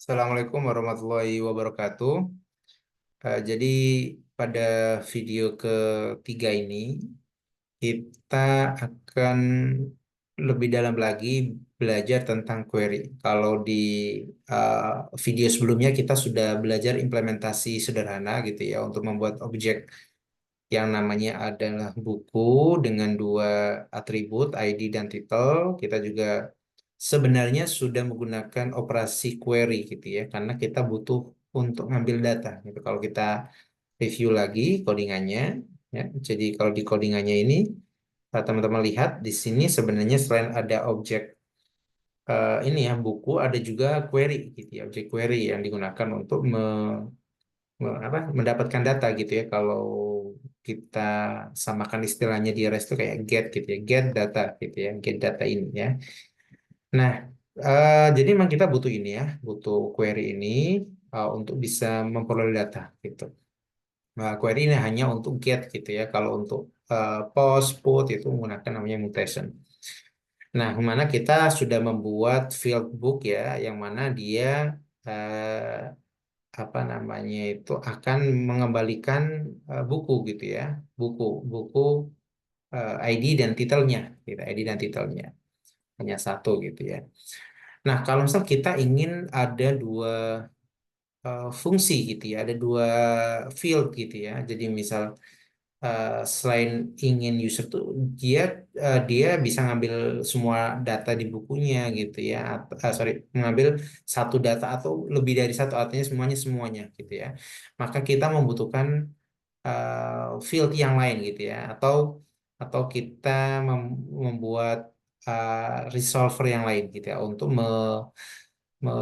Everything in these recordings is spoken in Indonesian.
Assalamualaikum warahmatullahi wabarakatuh. Jadi pada video ketiga ini kita akan lebih dalam lagi belajar tentang query. Kalau di video sebelumnya kita sudah belajar implementasi sederhana gitu ya untuk membuat objek yang namanya adalah buku dengan dua atribut ID dan title. Kita juga sebenarnya sudah menggunakan operasi query gitu ya, karena kita butuh untuk ngambil data gitu. Kalau kita review lagi codingannya, ya. Jadi kalau di codingannya ini, teman-teman lihat di sini sebenarnya selain ada objek ini ya buku, ada juga query gitu ya, objek query yang digunakan untuk mendapatkan data gitu ya. Kalau kita samakan istilahnya di REST itu kayak get gitu ya, get data gitu ya, get data ini ya. Nah, jadi memang kita butuh ini ya, butuh query ini untuk bisa memperoleh data gitu. Nah, query ini hanya untuk get gitu ya. Kalau untuk post, put itu menggunakan namanya mutation. Nah, mana kita sudah membuat field book ya, yang mana dia apa namanya itu akan mengembalikan buku gitu ya, buku buku ID dan titelnya, gitu, ID dan titelnya hanya satu gitu ya. Nah, kalau misal kita ingin ada dua fungsi gitu ya, ada dua field gitu ya. Jadi misal selain ingin user tuh dia bisa ngambil semua data di bukunya gitu ya, sorry, mengambil satu data atau lebih dari satu, artinya semuanya gitu ya. Maka kita membutuhkan field yang lain gitu ya, atau kita membuat resolver yang lain gitu ya untuk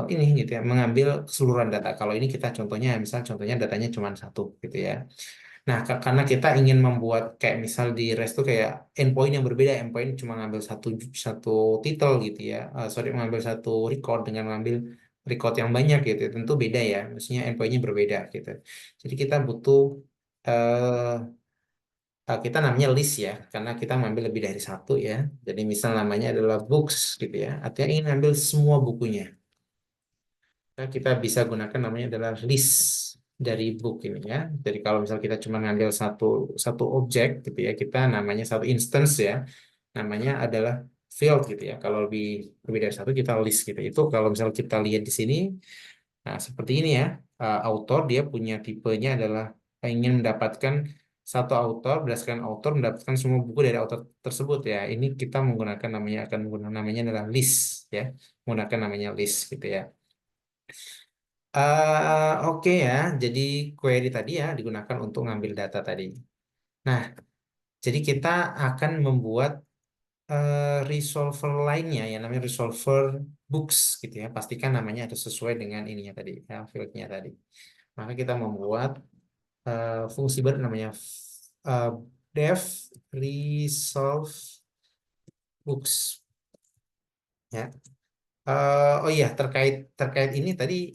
ini gitu ya, mengambil keseluruhan data. Kalau ini kita contohnya misal contohnya datanya cuma satu gitu ya. Nah, karena kita ingin membuat kayak misal di REST tuh kayak endpoint yang berbeda, endpoint cuma ngambil satu satu title gitu ya, sorry, mengambil satu record dengan mengambil record yang banyak gitu, tentu beda ya, maksudnya endpointnya berbeda gitu. Jadi kita butuh kita namanya list ya, karena kita mengambil lebih dari satu ya. Jadi misal namanya adalah books gitu ya, artinya ingin ambil semua bukunya. Nah, kita bisa gunakan namanya adalah list dari book ini ya. Jadi kalau misal kita cuma ngambil satu satu objek gitu ya, kita namanya satu instance ya, namanya adalah field gitu ya. Kalau lebih lebih dari satu kita list gitu. Itu kalau misal kita lihat di sini, nah seperti ini ya. Author dia punya tipenya adalah ingin mendapatkan satu author, berdasarkan author mendapatkan semua buku dari author tersebut ya. Ini kita menggunakan namanya akan menggunakan namanya adalah list ya, menggunakan namanya list gitu ya. Oke ya, jadi query tadi ya digunakan untuk ngambil data tadi. Nah, jadi kita akan membuat resolver lainnya yang namanya resolver books gitu ya. Pastikan namanya harus sesuai dengan ininya tadi, ya, fieldnya tadi. Maka kita membuat fungsi baru namanya uh, def resolve books ya. Oh iya, terkait terkait ini tadi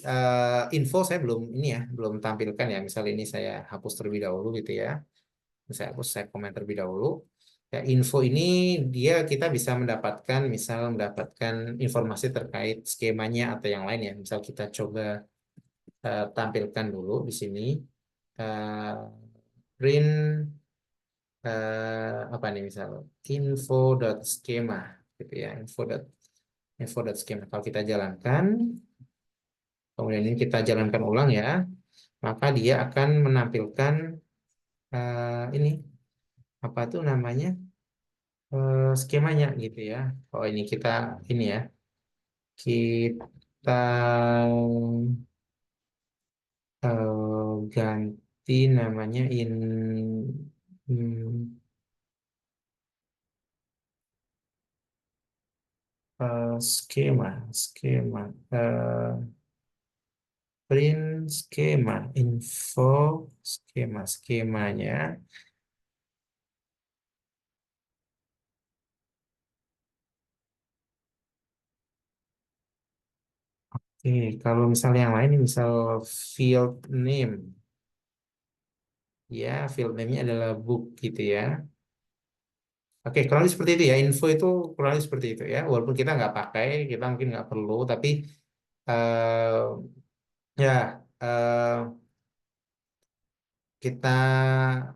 info saya belum ini ya, belum tampilkan ya. Misal ini saya hapus terlebih dahulu gitu ya. Saya hapus, saya komen terlebih dahulu. Ya, info ini dia kita bisa mendapatkan, misal mendapatkan informasi terkait skemanya atau yang lain ya. Misal kita coba tampilkan dulu di sini. Eh, print apa nih misal info.schema gitu ya, info.schema. Kalau kita jalankan, kemudian ini kita jalankan ulang ya, maka dia akan menampilkan ini apa tuh namanya skemanya gitu ya. Oh ini kita ini ya, kita ganti namanya hmm, skema print skema info skemanya. Oke, kalau misalnya yang lain, misal field name, ya field name-nya adalah book gitu ya. Oke, kurang lebih seperti itu ya. Info itu kurang lebih seperti itu ya. Walaupun kita nggak pakai, kita mungkin nggak perlu, tapi eh, ya eh, kita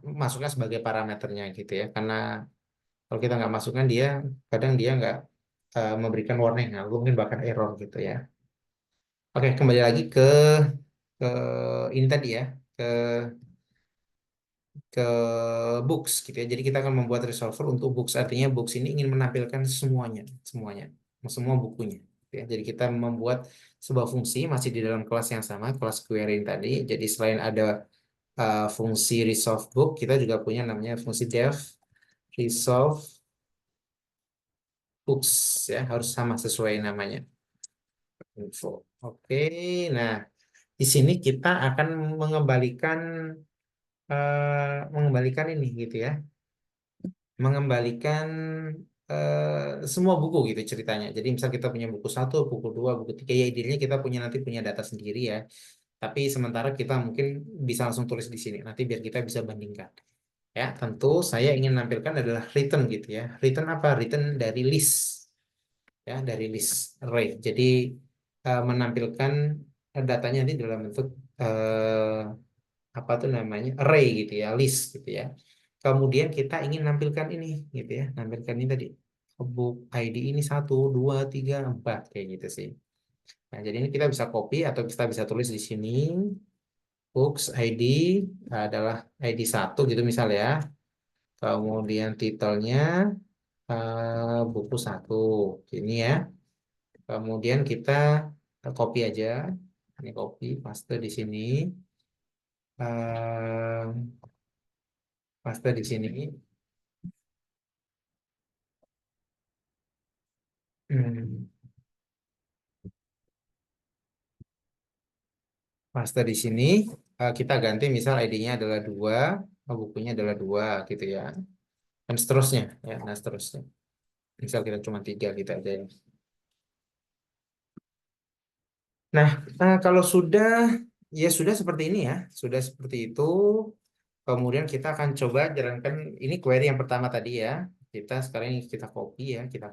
masukkan sebagai parameternya gitu ya. Karena kalau kita nggak masukkan dia, kadang dia nggak memberikan warning, nah, mungkin bahkan error gitu ya. Oke, kembali lagi ke ini tadi ya, ke ke books gitu ya. Jadi kita akan membuat resolver untuk books. Artinya books ini ingin menampilkan semuanya, semuanya, semua bukunya. Gitu ya. Jadi kita membuat sebuah fungsi masih di dalam kelas yang sama, kelas query tadi. Jadi selain ada fungsi resolve book, kita juga punya namanya fungsi def resolve books ya, harus sama sesuai namanya. Info. Oke, nah di sini kita akan mengembalikan mengembalikan ini gitu ya, mengembalikan semua buku gitu ceritanya. Jadi misal kita punya buku satu, buku dua, buku tiga, ya idealnya kita punya nanti punya data sendiri ya. Tapi sementara kita mungkin bisa langsung tulis di sini. Nanti biar kita bisa bandingkan. Ya, tentu saya ingin menampilkan adalah return gitu ya. Return apa? Return dari list ya, dari list array. Jadi menampilkan datanya nanti dalam bentuk apa tuh namanya array gitu ya, list gitu ya. Kemudian kita ingin nampilkan ini gitu ya, nampilkan ini tadi book ID ini satu, dua, tiga, empat kayak gitu sih. Nah, jadi ini kita bisa copy atau kita bisa tulis di sini books ID adalah ID satu gitu misal ya. Kemudian titelnya buku satu ini ya. Kemudian kita copy aja, ini copy paste di sini. Eh, Paste di sini. Hmm. Master di sini kita ganti misal ID-nya adalah dua, bukunya adalah dua gitu ya, dan seterusnya ya, nah seterusnya. Misal kita cuma tiga gitu aja ya. Nah, kalau sudah ya sudah seperti ini ya, sudah seperti itu. Kemudian kita akan coba jalankan ini query yang pertama tadi ya. Kita sekarang ini kita copy ya, kita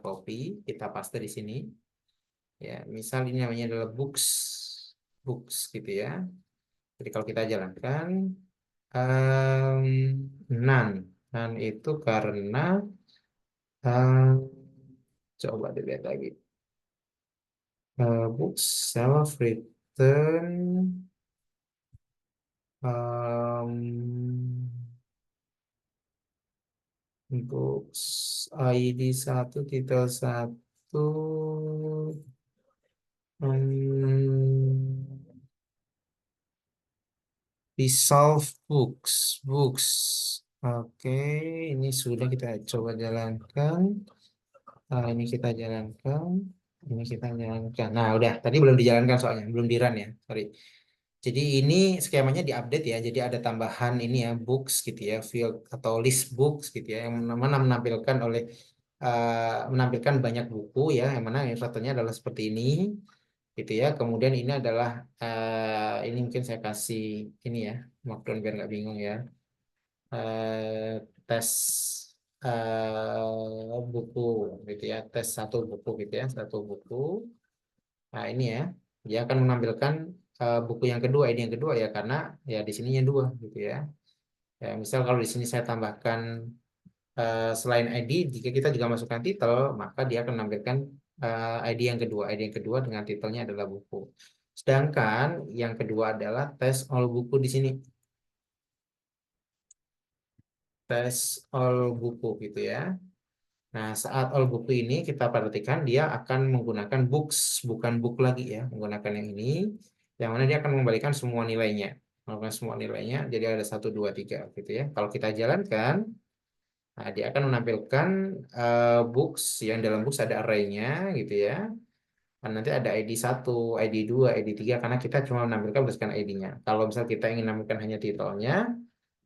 paste di sini. Ya, misal ini namanya adalah books, books gitu ya. Jadi kalau kita jalankan Um, none. None itu karena um, coba dilihat lagi. Books self return um, books ID satu titel satu um, resolve books books. Oke, ini sudah kita coba jalankan. Ini kita jalankan. Ini kita jalankan. Nah, udah. Tadi belum dijalankan soalnya. Belum di run ya. Sorry. Jadi ini skemanya diupdate ya. Jadi ada tambahan ini ya. Books gitu ya. Field atau list books gitu ya. Yang mana menampilkan menampilkan banyak buku ya. Yang mana yang satunya adalah seperti ini. Gitu ya. Kemudian ini adalah ini mungkin saya kasih ini ya. Markdown biar nggak bingung ya. Tes buku gitu ya, tes satu buku gitu ya, satu buku. Nah ini ya, dia akan menampilkan buku yang kedua, ini yang kedua ya, karena ya di sininya dua gitu ya. Ya misal kalau di sini saya tambahkan selain ID, jika kita juga masukkan titel, maka dia akan menampilkan ID yang kedua. ID yang kedua dengan titelnya adalah buku. Sedangkan yang kedua adalah tes all buku di sini, tes all buku gitu ya. Nah, saat all buku ini kita perhatikan dia akan menggunakan books, bukan book lagi ya, menggunakan yang ini, yang mana dia akan mengembalikan semua nilainya, melakukan semua nilainya, jadi ada satu, dua, tiga, gitu ya. Kalau kita jalankan, nah dia akan menampilkan books, yang dalam books ada array-nya, gitu ya. Dan nanti ada ID satu, ID dua, ID tiga, karena kita cuma menampilkan berdasarkan ID-nya. Kalau misal kita ingin menampilkan hanya titelnya,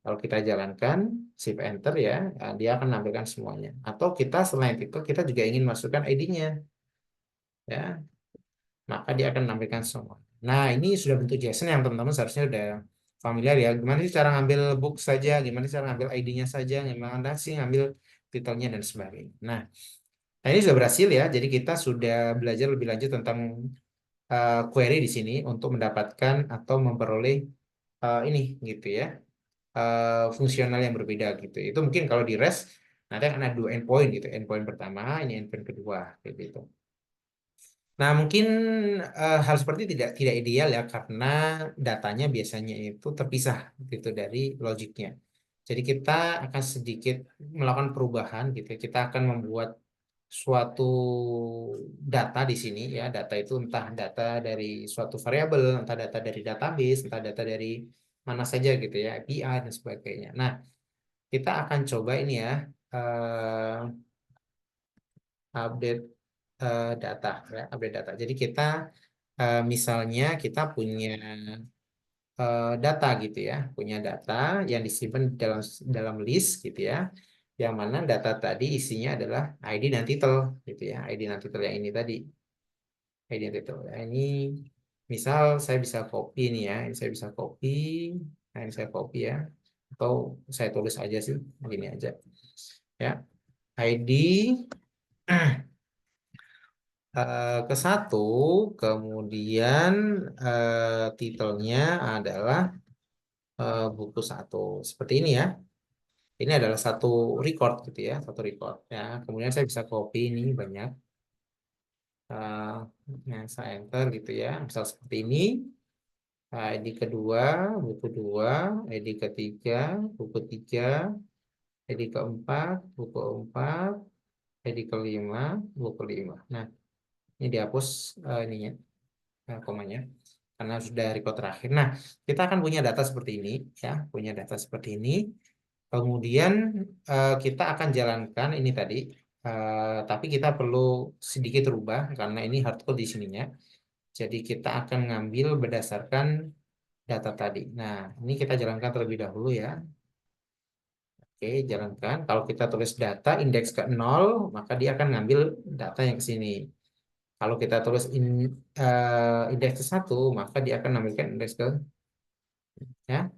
kalau kita jalankan shift enter ya, dia akan menampilkan semuanya. Atau kita selain itu kita juga ingin masukkan ID-nya ya, maka dia akan menampilkan semua. Nah, ini sudah bentuk JSON yang teman-teman seharusnya udah familiar ya. Gimana sih cara ngambil book saja, gimana sih cara ngambil ID-nya saja, gimana sih ngambil titelnya dan sebagainya. Nah, ini sudah berhasil ya. Jadi kita sudah belajar lebih lanjut tentang query di sini untuk mendapatkan atau memperoleh ini gitu ya, fungsional yang berbeda gitu. Itu mungkin kalau di REST nanti akan ada dua endpoint gitu. Endpoint pertama, ini endpoint kedua kayak gitu. Nah, mungkin hal seperti tidak ideal ya karena datanya biasanya itu terpisah gitu dari logiknya. Jadi kita akan sedikit melakukan perubahan gitu. Kita akan membuat suatu data di sini ya. Data itu entah data dari suatu variabel, entah data dari database, entah data dari mana saja gitu ya, API dan sebagainya. Nah, kita akan coba ini ya, update data ya, update data. Jadi kita misalnya kita punya data gitu ya, punya data yang disimpan dalam dalam list gitu ya, yang mana data tadi isinya adalah ID dan title gitu ya, ID dan title yang ini tadi, ID dan title. Nah, ini misal saya bisa copy nih ya, ini saya bisa copy, nah ini saya copy ya, atau saya tulis aja sih, begini aja ya, ID ke satu, kemudian titelnya adalah buku satu, seperti ini ya. Ini adalah satu record gitu ya, satu record ya. Kemudian saya bisa copy ini banyak, uh, yang saya enter gitu ya. Misal seperti ini, ID kedua, buku dua, ID ketiga, buku tiga, ID keempat, buku empat, ID kelima, buku lima. Nah, ini dihapus ininya, komanya, karena sudah record terakhir. Nah, kita akan punya data seperti ini ya, punya data seperti ini. Kemudian kita akan jalankan ini tadi, tapi kita perlu sedikit rubah karena ini hardcode di sininya. Jadi kita akan ngambil berdasarkan data tadi. Nah, ini kita jalankan terlebih dahulu ya. Oke, jalankan. Kalau kita tulis data indeks ke 0, maka dia akan ngambil data yang ke sini. Kalau kita tulis indeks ke 1, maka dia akan mengambilkan indeks ke ya.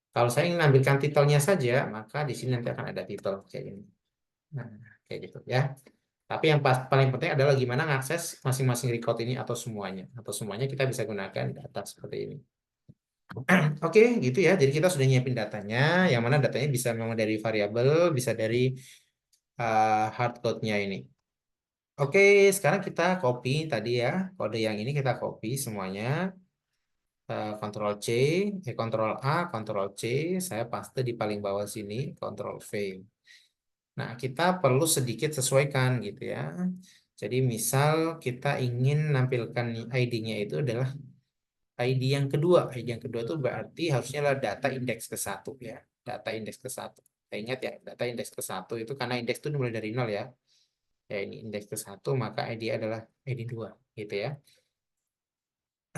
Kalau saya ingin menampilkan titelnya saja, maka di sini nanti akan ada titel kayak ini. Nah, kayak gitu ya. Tapi yang paling penting adalah gimana mengakses masing-masing record ini atau semuanya. Atau semuanya kita bisa gunakan data seperti ini. Oke, gitu ya. Jadi kita sudah nyiapin datanya, yang mana datanya bisa memang dari variabel, bisa dari hardcode-nya ini. Oke, sekarang kita copy tadi ya. Kode yang ini kita copy semuanya. Ctrl C, Ctrl A, Ctrl C. Saya paste di paling bawah sini, Ctrl V. Nah, kita perlu sedikit sesuaikan gitu ya. Jadi misal kita ingin nampilkan ID-nya itu adalah ID yang kedua. ID yang kedua itu berarti harusnya adalah data indeks ke satu ya. Data indeks ke satu. Saya ingat ya, data indeks ke satu itu karena indeks itu mulai dari nol ya. Ya ini indeks ke satu, maka ID adalah ID 2 gitu ya.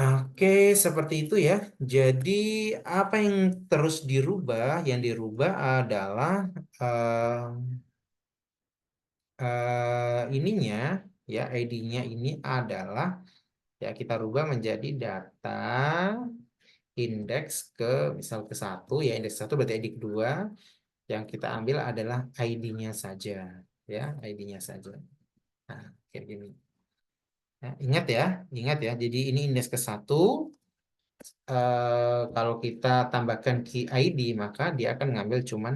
Oke, seperti itu ya. Jadi apa yang terus dirubah? Yang dirubah adalah ininya ya, ID-nya ini adalah ya kita rubah menjadi data indeks ke misal ke satu ya, indeks satu berarti ID kedua, yang kita ambil adalah ID-nya saja ya, ID-nya saja. Nah, kayak gini. Ya, ingat ya. Jadi ini indeks ke satu. Kalau kita tambahkan key ID maka dia akan ngambil cuman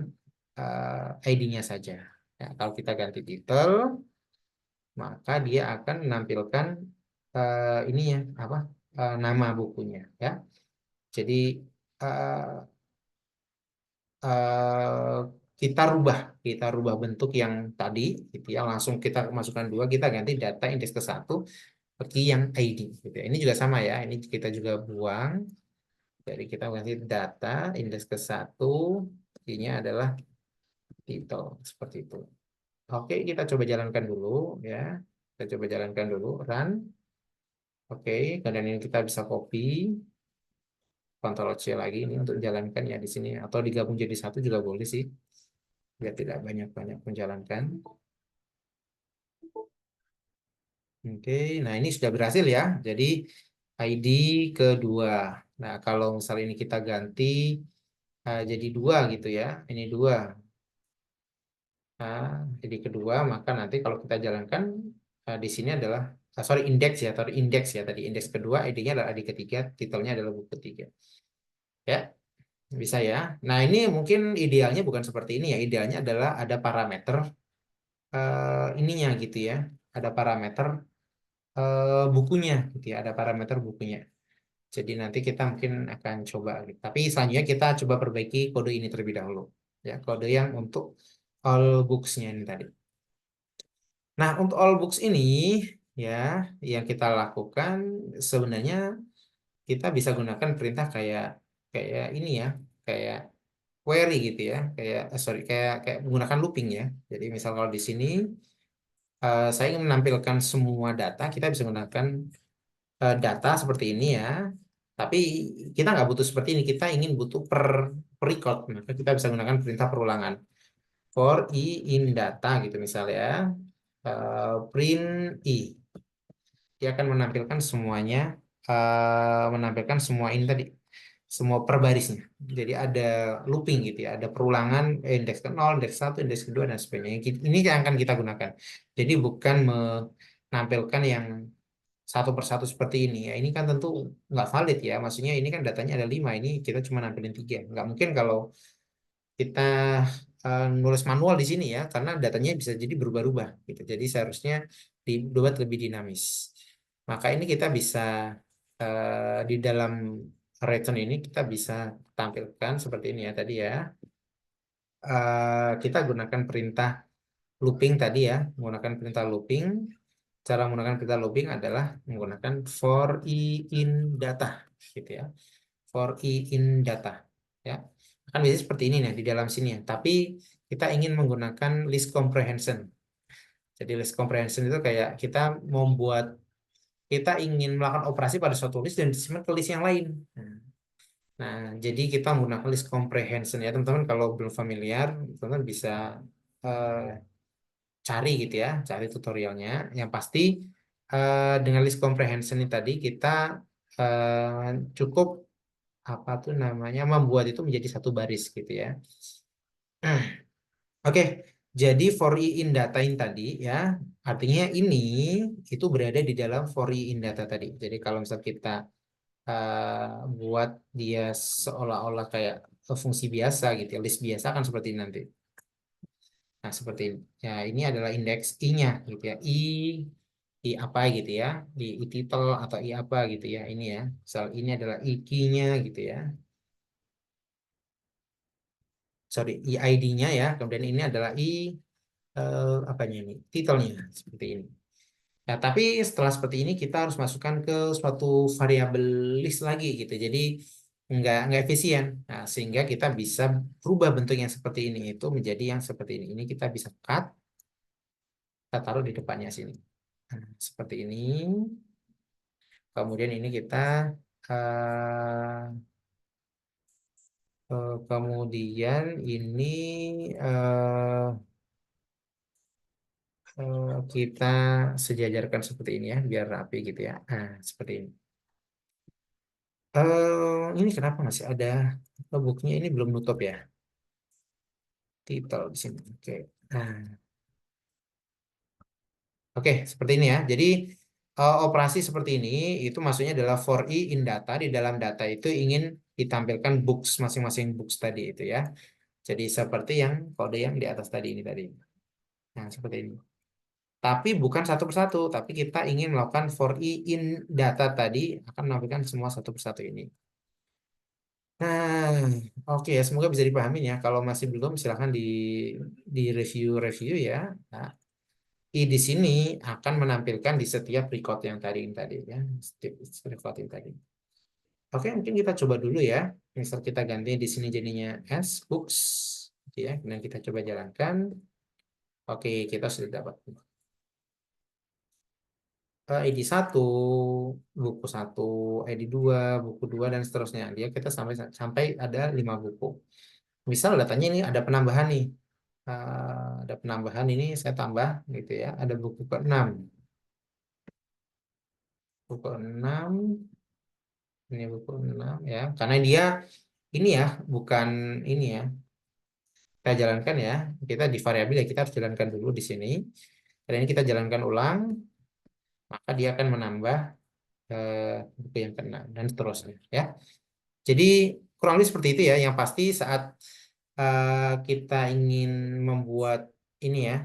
ID-nya saja. Ya, kalau kita ganti titel maka dia akan menampilkan ininya apa, nama bukunya ya. Jadi eh, eh, kita rubah bentuk yang tadi gitu ya, langsung kita masukkan dua, kita ganti data indeks ke satu seperti yang ID gitu ya. Ini juga sama ya, ini kita juga buang. Jadi kita ganti data indeks ke satu, ini adalah titel seperti itu. Oke, kita coba jalankan dulu ya. Kita coba jalankan dulu, run. Oke, kemudian ini kita bisa copy, Ctrl C lagi ini untuk jalankan ya di sini, atau digabung jadi satu juga boleh sih, biar tidak banyak-banyak menjalankan. Oke, nah ini sudah berhasil ya. Jadi ID kedua. Nah, kalau misal ini kita ganti jadi dua gitu ya. Ini dua. Nah, jadi kedua, maka nanti kalau kita jalankan di sini adalah sorry indeks ya, atau indeks ya tadi indeks kedua, ID-nya adalah ID ketiga, titelnya adalah buku ketiga. Ya, bisa ya. Nah, ini mungkin idealnya bukan seperti ini ya. Idealnya adalah ada parameter ininya gitu ya. Ada parameter bukunya gitu ya. Ada parameter bukunya. Jadi nanti kita mungkin akan coba gitu. Tapi selanjutnya kita coba perbaiki kode ini terlebih dahulu. Ya, kode yang untuk all books-nya ini tadi. Nah, untuk all books ini ya yang kita lakukan sebenarnya kita bisa gunakan perintah kayak kayak ini ya, kayak query gitu ya, kayak sorry kayak kayak menggunakan looping ya. Jadi misal kalau di sini saya ingin menampilkan semua data, kita bisa menggunakan data seperti ini ya. Tapi kita nggak butuh seperti ini, kita ingin butuh per record, maka kita bisa menggunakan perintah perulangan. For i in data gitu misalnya, print i, dia akan menampilkan semuanya, menampilkan semua ini tadi, semua per barisnya. Jadi ada looping gitu ya, ada perulangan indeks ke 0, indeks 1, indeks kedua dan sebagainya. Ini yang akan kita gunakan. Jadi bukan menampilkan yang satu persatu seperti ini ya. Ini kan tentu nggak valid ya. Maksudnya ini kan datanya ada 5, ini kita cuma nampilin 3. Nggak mungkin kalau kita nulis manual di sini ya, karena datanya bisa jadi berubah-ubah gitu. Jadi seharusnya dibuat lebih dinamis. Maka ini kita bisa di dalam return ini kita bisa tampilkan seperti ini ya tadi ya. Kita gunakan perintah looping tadi ya, menggunakan perintah looping. Cara menggunakan perintah looping adalah menggunakan for i in data gitu ya. For i in data ya. Kan biasanya seperti ini nih di dalam sini ya. Tapi kita ingin menggunakan list comprehension. Jadi list comprehension itu kayak kita membuat, kita ingin melakukan operasi pada suatu list dan disimpan ke list yang lain. Nah, jadi kita menggunakan list comprehension ya teman-teman. Kalau belum familiar, teman-teman bisa eh, cari gitu ya, cari tutorialnya. Yang pasti dengan list comprehension ini tadi kita cukup apa tuh namanya membuat itu menjadi satu baris gitu ya. Oke, jadi for i in data in tadi ya, artinya ini itu berada di dalam for i in data tadi. Jadi kalau misal kita buat dia seolah-olah kayak fungsi biasa gitu ya, list biasa kan seperti ini nanti. Nah, seperti ini. Ya, ini adalah indeks i-nya gitu ya. I apa gitu ya. I title atau i apa gitu ya. Ini ya. Misal ini adalah i key-nya gitu ya. Sorry, i ID-nya ya. Kemudian ini adalah i apanya ini? Titelnya seperti ini. Nah, tapi setelah seperti ini kita harus masukkan ke suatu variabel list lagi gitu. Jadi nggak efisien. Nah, sehingga kita bisa berubah bentuk yang seperti ini itu menjadi yang seperti ini. Ini kita bisa cut, kita taruh di depannya sini. Nah, seperti ini. Kemudian ini kita eh, kemudian ini eh, kita sejajarkan seperti ini ya, biar rapi gitu ya. Nah, seperti ini. Ini kenapa masih ada booknya ini belum nutup ya? Titel di sini. Oke. Nah, oke, seperti ini ya. Jadi operasi seperti ini itu maksudnya adalah for i in data, di dalam data itu ingin ditampilkan books masing-masing books tadi itu ya. Jadi seperti yang kode yang di atas tadi ini tadi. Nah, seperti ini. Tapi bukan satu persatu, tapi kita ingin melakukan for i in data tadi akan menampilkan semua satu persatu ini. Nah, oke ya, semoga bisa dipahami ya. Kalau masih belum, silahkan di review-review ya. Nah, I di sini akan menampilkan di setiap record yang tadi ya, setiap record yang tadi. Oke, mungkin kita coba dulu ya. Misal kita ganti di sini jadinya S books, gitu ya. Kemudian kita coba jalankan. Oke, kita sudah dapat ID 1, buku 1, ID 2, buku 2 dan seterusnya. Dia kita sampai sampai ada 5 buku. Misal datanya ini ada penambahan nih. Ada penambahan ini saya tambah gitu ya. Ada buku ke-6. Buku 6 ini buku 6 ya. Karena dia ini ya, bukan ini ya. Kita jalankan ya. Kita di variabel ya kita harus jalankan dulu di sini. Dan ini kita jalankan ulang. maka dia akan menambah buku yang keenam dan seterusnya ya. Jadi kurang lebih seperti itu ya. Yang pasti saat kita ingin membuat ini ya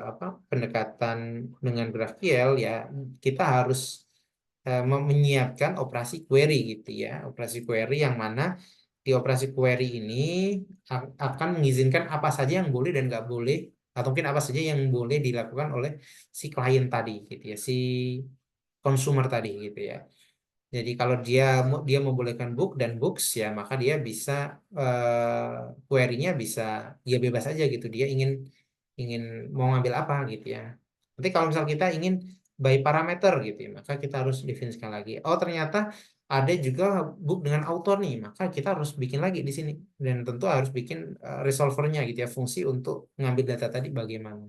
apa pendekatan dengan GraphQL ya, kita harus menyiapkan operasi query gitu ya. Operasi query yang mana di operasi query ini akan mengizinkan apa saja yang boleh dan nggak boleh, atau mungkin apa saja yang boleh dilakukan oleh si klien tadi gitu ya, si consumer tadi gitu ya. Jadi kalau dia membolehkan book dan books ya, maka dia bisa query-nya bisa dia bebas aja gitu. Dia ingin ingin mau ngambil apa gitu ya. Nanti kalau misal kita ingin by parameter gitu ya, maka kita harus definisikan lagi. Oh, ternyata ada juga book dengan author nih, maka kita harus bikin lagi di sini, dan tentu harus bikin resolvernya gitu ya, fungsi untuk ngambil data tadi bagaimana.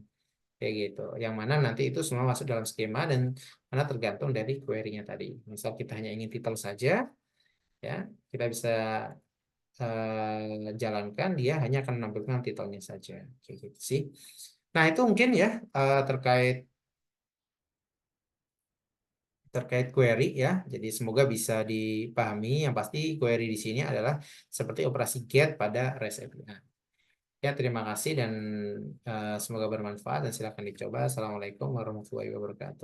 Kayak gitu. Yang mana nanti itu semua masuk dalam skema dan mana tergantung dari query-nya tadi. Misal kita hanya ingin titel saja, ya kita bisa jalankan, dia hanya akan menampilkan titelnya saja. Kayak gitu sih. Nah itu mungkin ya terkait terkait query ya. Jadi semoga bisa dipahami. Yang pasti query di sini adalah seperti operasi get pada REST API. Ya, terima kasih dan semoga bermanfaat dan silakan dicoba. Assalamualaikum warahmatullahi wabarakatuh.